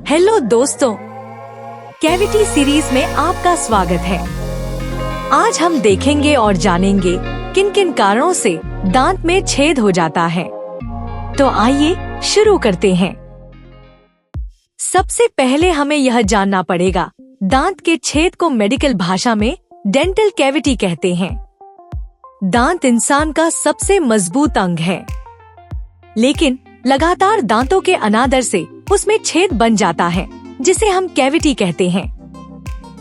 Hello दोस्तों, cavity series में आपका स्वागत है। आज हम देखेंगे और जानेंगे किन किन कारणों से दांत में छेद हो जाता है। तो आइए शुरू करते हैं। सबसे पहले हमें यह जानना पड़ेगा, दांत के छेद को मेडिकल भाषा में डेंटल कैविटी कहते हैं। दांत इंसान का सबसे मजबूत अंग है, लेकिन लगातार दांतों के अनादर से उसमें छेद बन जाता है, जिसे हम कैविटी कहते हैं।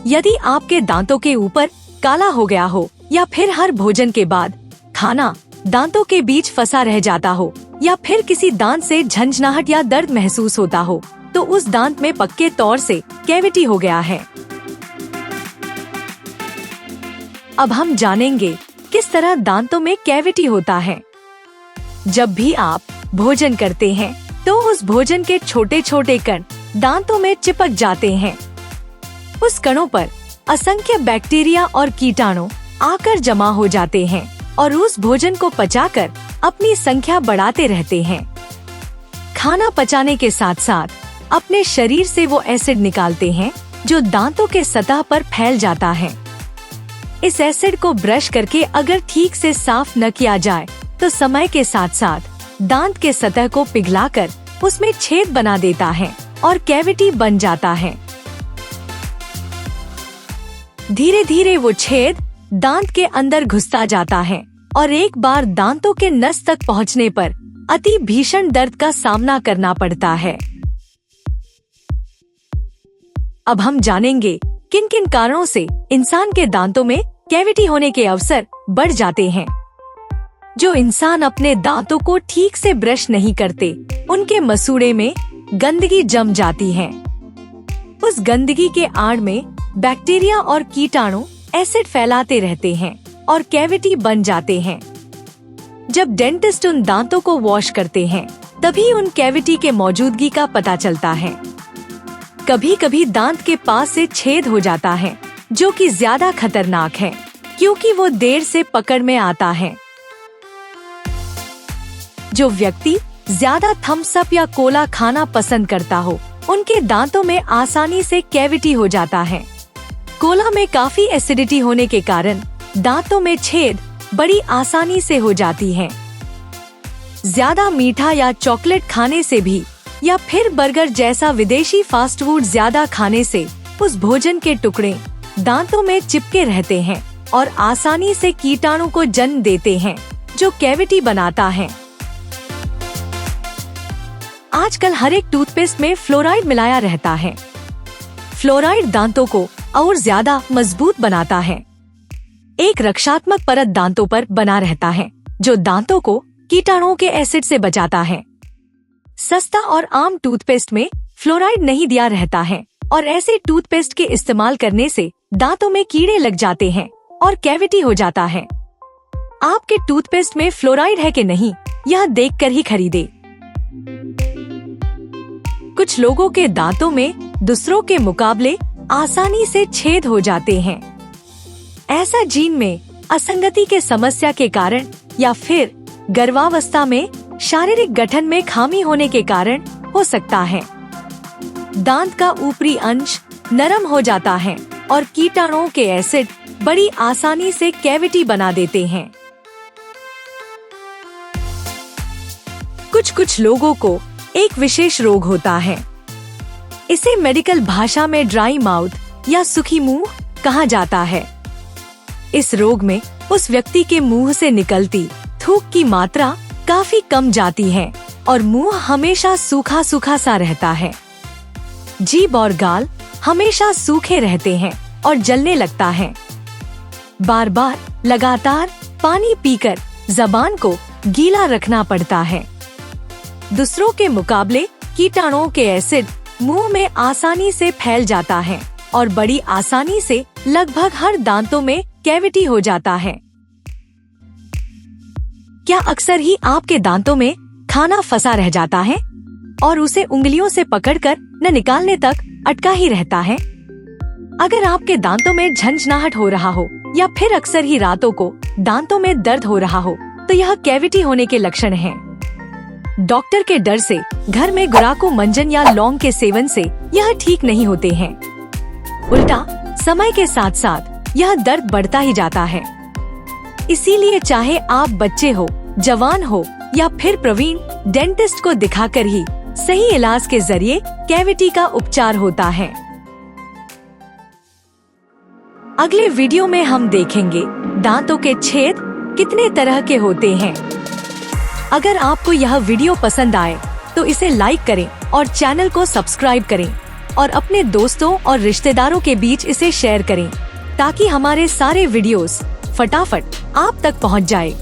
यदि आपके दांतों के ऊपर काला हो गया हो, या फिर हर भोजन के बाद खाना दांतों के बीच फंसा रह जाता हो, या फिर किसी दांत से झंझनाहट या दर्द महसूस होता हो, तो उस दांत में पक्के तौर से कैविटी हो गया है। अब हम जानेंगे किस तरह दांतों में कैविटी होता है। जब भी आप भोजन करते हैं तो उस भोजन के छोटे छोटे कण दांतों में चिपक जाते हैं। उस कणों पर असंख्य बैक्टीरिया और कीटाणु आकर जमा हो जाते हैं और उस भोजन को पचाकर अपनी संख्या बढ़ाते रहते हैं। खाना पचाने के साथ साथ अपने शरीर से वो एसिड निकालते हैं जो दांतों के सतह पर फैल जाता है। इस एसिड को ब्रश करके अगर ठीक से साफ न किया जाए तो समय के साथ साथ दांत के सतह को पिघलाकर उसमें छेद बना देता है और कैविटी बन जाता है। धीरे धीरे वो छेद दांत के अंदर घुसता जाता है और एक बार दांतों के नस तक पहुंचने पर अति भीषण दर्द का सामना करना पड़ता है। अब हम जानेंगे किन किन कारणों से इंसान के दांतों में कैविटी होने के अवसर बढ़ जाते हैं। जो इंसान अपने दांतों को ठीक से ब्रश नहीं करते, उनके मसूड़े में गंदगी जम जाती है। उस गंदगी के आड़ में बैक्टीरिया और कीटाणु एसिड फैलाते रहते हैं और कैविटी बन जाते हैं। जब डेंटिस्ट उन दांतों को वॉश करते हैं, तभी उन कैविटी के मौजूदगी का पता चलता है। कभी कभी दांत के पास से छेद हो जाता है, जो कि ज्यादा खतरनाक है, क्योंकि वो देर से पकड़ में आता है। जो व्यक्ति ज्यादा थम्स अप या कोला खाना पसंद करता हो, उनके दांतों में आसानी से कैविटी हो जाता है। कोला में काफी एसिडिटी होने के कारण दांतों में छेद बड़ी आसानी से हो जाती है। ज्यादा मीठा या चॉकलेट खाने से भी, या फिर बर्गर जैसा विदेशी फास्ट फूड ज्यादा खाने से उस भोजन के टुकड़े दांतों में चिपके रहते हैं और आसानी से कीटाणु को जन्म देते हैं, जो कैविटी बनाता है। आजकल हर एक टूथपेस्ट में फ्लोराइड मिलाया रहता है। फ्लोराइड दांतों को और ज्यादा मजबूत बनाता है। एक रक्षात्मक परत दांतों पर बना रहता है, जो दांतों को कीटाणुओं के एसिड से बचाता है। सस्ता और आम टूथपेस्ट में फ्लोराइड नहीं दिया रहता है, और ऐसे टूथपेस्ट के इस्तेमाल करने से दांतों में कीड़े लग जाते हैं और कैविटी हो जाता है। आपके टूथपेस्ट में फ्लोराइड है कि नहीं, यह देखकर ही खरीदे। कुछ लोगों के दांतों में दूसरों के मुकाबले आसानी से छेद हो जाते हैं। ऐसा जीन में असंगति के समस्या के कारण, या फिर गर्भावस्था में शारीरिक गठन में खामी होने के कारण हो सकता है। दांत का ऊपरी अंश नरम हो जाता है और कीटाणुओं के एसिड बड़ी आसानी से कैविटी बना देते हैं। कुछ लोगों को एक विशेष रोग होता है। इसे मेडिकल भाषा में ड्राई माउथ या सूखी मुंह कहा जाता है। इस रोग में उस व्यक्ति के मुंह से निकलती थूक की मात्रा काफी कम जाती है और मुंह हमेशा सूखा सूखा सा रहता है। जीभ और गाल हमेशा सूखे रहते हैं और जलने लगता है। बार बार लगातार पानी पीकर जबान को गीला रखना पड़ता है। दूसरों के मुकाबले कीटाणुओं के एसिड मुंह में आसानी से फैल जाता है और बड़ी आसानी से लगभग हर दांतों में कैविटी हो जाता है। क्या अक्सर ही आपके दांतों में खाना फंसा रह जाता है और उसे उंगलियों से पकड़कर न निकालने तक अटका ही रहता है? अगर आपके दांतों में झंझनाहट हो रहा हो, या फिर अक्सर ही रातों को दांतों में दर्द हो रहा हो, तो यह कैविटी होने के लक्षण हैं। डॉक्टर के डर से घर में गुराको मंजन या लौंग के सेवन से यह ठीक नहीं होते हैं। उल्टा समय के साथ साथ यह दर्द बढ़ता ही जाता है। इसीलिए चाहे आप बच्चे हो, जवान हो या फिर प्रवीण, डेंटिस्ट को दिखाकर ही सही इलाज के जरिए कैविटी का उपचार होता है। अगले वीडियो में हम देखेंगे दांतों के छेद कितने तरह के होते हैं। अगर आपको यह वीडियो पसंद आए तो इसे लाइक करें और चैनल को सब्सक्राइब करें और अपने दोस्तों और रिश्तेदारों के बीच इसे शेयर करें ताकि हमारे सारे वीडियोस फटाफट आप तक पहुंच जाए।